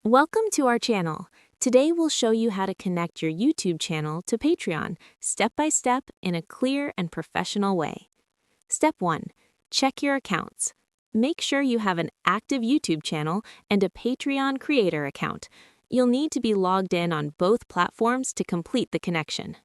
Welcome to our channel. Today we'll show you how to connect your YouTube channel to Patreon, step by step in a clear and professional way. Step 1. Check your accounts. Make sure you have an active YouTube channel and a Patreon creator account. You'll need to be logged in on both platforms to complete the connection.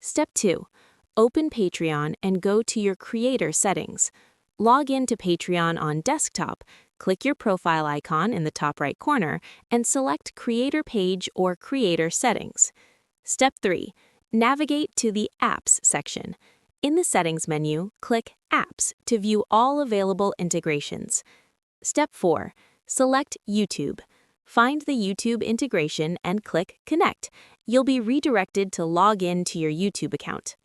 Step 2. Open Patreon and go to your creator settings. Log in to Patreon on desktop. Click your profile icon in the top right corner and select Creator Page or Creator Settings. Step 3. Navigate to the Apps section. In the Settings menu, click Apps to view all available integrations. Step 4. Select YouTube. Find the YouTube integration and click Connect. You'll be redirected to log in to your YouTube account.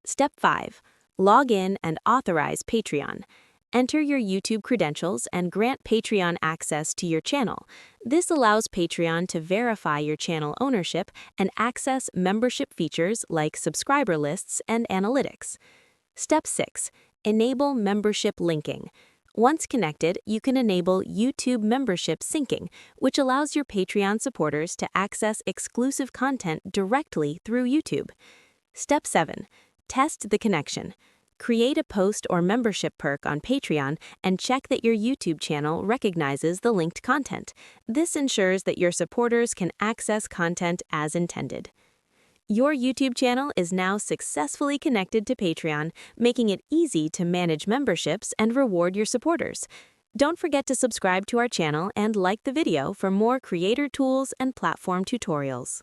Step 5. Log in and authorize Patreon. Enter your YouTube credentials and grant Patreon access to your channel. This allows Patreon to verify your channel ownership and access membership features like subscriber lists and analytics. Step 6. Enable membership linking. Once connected, you can enable YouTube membership syncing, which allows your Patreon supporters to access exclusive content directly through YouTube. Step 7. Test the connection. Create a post or membership perk on Patreon and check that your YouTube channel recognizes the linked content. This ensures that your supporters can access content as intended. Your YouTube channel is now successfully connected to Patreon, making it easy to manage memberships and reward your supporters. Don't forget to subscribe to our channel and like the video for more creator tools and platform tutorials.